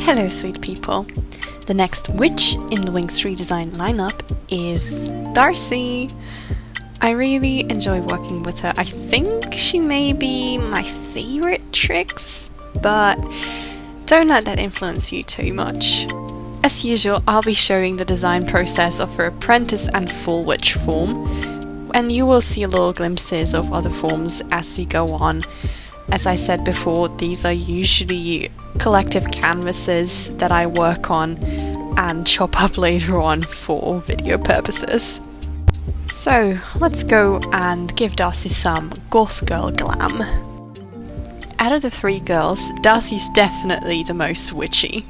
Hello sweet people! The next witch in the Winx redesign lineup is Darcy. I really enjoy working with her. I think she may be my favourite tricks, but don't let that influence you too much. As usual, I'll be showing the design process of her apprentice and full witch form, and you will see little glimpses of other forms as we go on. As I said before, these are usually collective canvases that I work on and chop up later on for video purposes. So let's go and give Darcy some goth girl glam. Out of the three girls, Darcy's definitely the most witchy.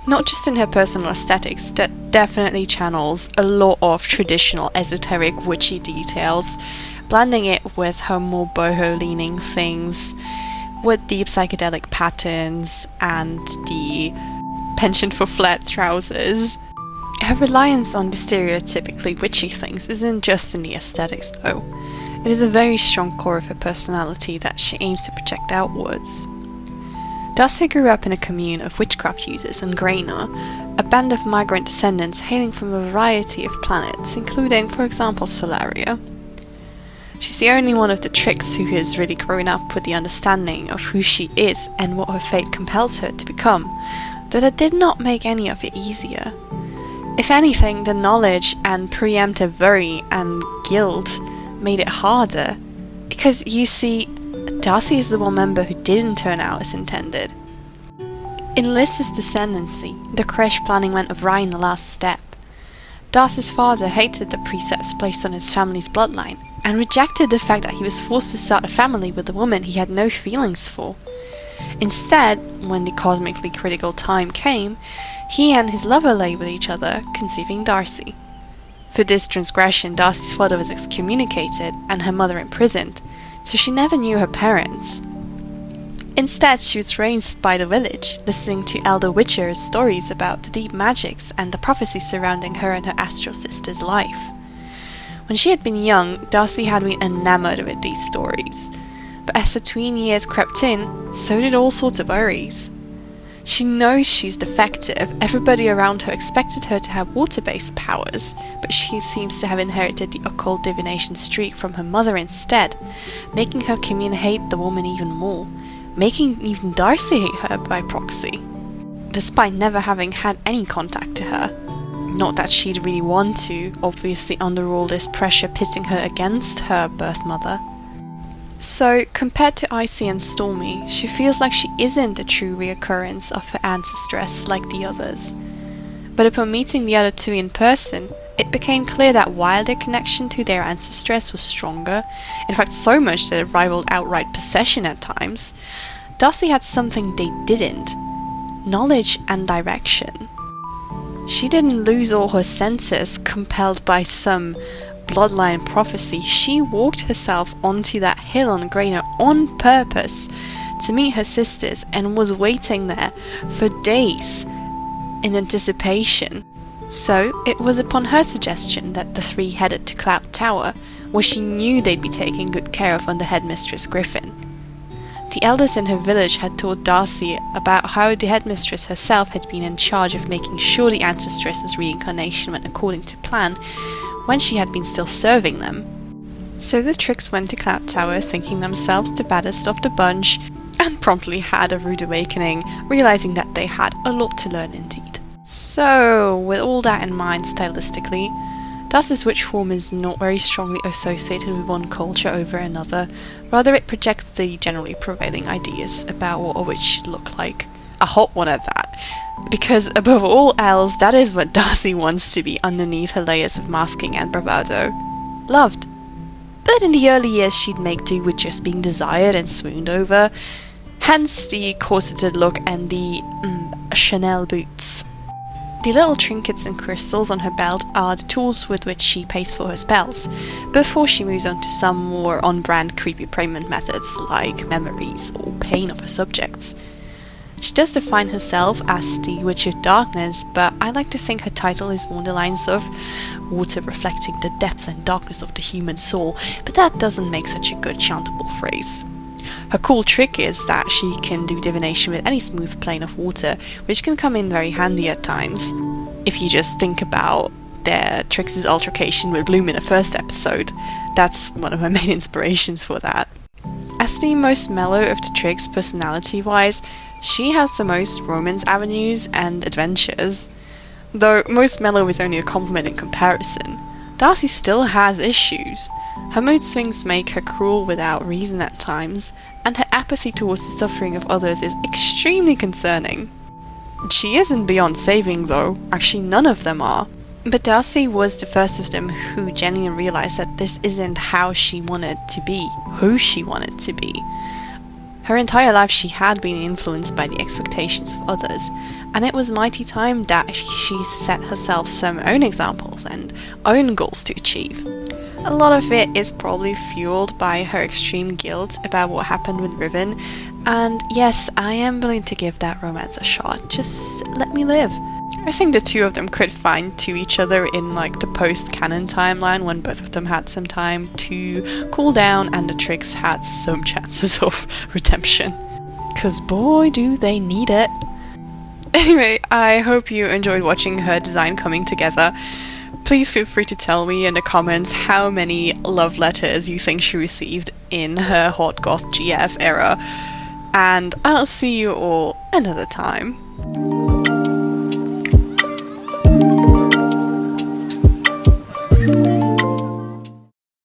Not just in her personal aesthetics, that definitely channels a lot of traditional esoteric witchy details, blending it with her more boho leaning things, with deep psychedelic patterns and the penchant for flat trousers. Her reliance on the stereotypically witchy things isn't just in the aesthetics though. It is a very strong core of her personality that she aims to project outwards. Darcy grew up in a commune of witchcraft users on Grainer, a band of migrant descendants hailing from a variety of planets, including, for example, Solaria. She's the only one of the tricks who has really grown up with the understanding of who she is and what her fate compels her to become, though that did not make any of it easier. If anything, the knowledge and preemptive worry and guilt made it harder, because you see, Darcy is the one member who didn't turn out as intended. In Lys's descendancy, the crash planning went awry in the last step. Darcy's father hated the precepts placed on his family's bloodline, and rejected the fact that he was forced to start a family with a woman he had no feelings for. Instead, when the cosmically critical time came, he and his lover lay with each other, conceiving Darcy. For this transgression, Darcy's father was excommunicated and her mother imprisoned, so she never knew her parents. Instead, she was raised by the village, listening to elder witchers' stories about the deep magics and the prophecies surrounding her and her astral sister's life. When she had been young, Darcy had been enamoured with these stories, but as her tween years crept in, so did all sorts of worries. She knows she's defective, everybody around her expected her to have water-based powers, but she seems to have inherited the occult divination streak from her mother instead, making her commune hate the woman even more, making even Darcy hate her by proxy, despite never having had any contact to her. Not that she'd really want to, obviously under all this pressure pitting her against her birth mother. So, compared to Icy and Stormy, she feels like she isn't a true reoccurrence of her ancestress like the others. But upon meeting the other two in person, it became clear that while their connection to their ancestress was stronger, in fact so much that it rivaled outright possession at times, Darcy had something they didn't: knowledge and direction. She didn't lose all her senses compelled by some bloodline prophecy. She walked herself onto that hill on Grainer on purpose to meet her sisters and was waiting there for days in anticipation. So it was upon her suggestion that the three headed to Cloud Tower, where she knew they'd be taken good care of under Headmistress Griffin. The elders in her village had told Darcy about how the headmistress herself had been in charge of making sure the ancestress's reincarnation went according to plan when she had been still serving them. So the tricks went to Cloud Tower thinking themselves the baddest of the bunch, and promptly had a rude awakening, realizing that they had a lot to learn indeed. So, with all that in mind stylistically, Darcy's witch form is not very strongly associated with one culture over another, rather it projects the generally prevailing ideas about what a witch should look like. A hot one at that, because above all else that is what Darcy wants to be underneath her layers of masking and bravado. Loved. But in the early years she'd make do with just being desired and swooned over, hence the corseted look and the Chanel boots. The little trinkets and crystals on her belt are the tools with which she pays for her spells, before she moves on to some more on-brand creepy payment methods like memories or pain of her subjects. She does define herself as the Witch of Darkness, but I like to think her title is more the lines of water reflecting the depth and darkness of the human soul, but that doesn't make such a good chantable phrase. Her cool trick is that she can do divination with any smooth plane of water, which can come in very handy at times. If you just think about their Trix's altercation with Bloom in the first episode, that's one of my main inspirations for that. As the most mellow of the Trix personality-wise, she has the most romance avenues and adventures. Though most mellow is only a compliment in comparison, Darcy still has issues. Her mood swings make her cruel without reason at times, and her apathy towards the suffering of others is extremely concerning. She isn't beyond saving though, actually none of them are. But Darcy was the first of them who genuinely realised that this isn't how she wanted to be, who she wanted to be. Her entire life she had been influenced by the expectations of others, and it was mighty time that she set herself some own examples and own goals to achieve. A lot of it is probably fueled by her extreme guilt about what happened with Riven, and yes, I am willing to give that romance a shot, just let me live. I think the two of them could find to each other in like the post-canon timeline when both of them had some time to cool down and the Trix had some chances of redemption. 'Cause boy do they need it. Anyway, I hope you enjoyed watching her design coming together. Please feel free to tell me in the comments how many love letters you think she received in her hot goth GF era, and I'll see you all another time.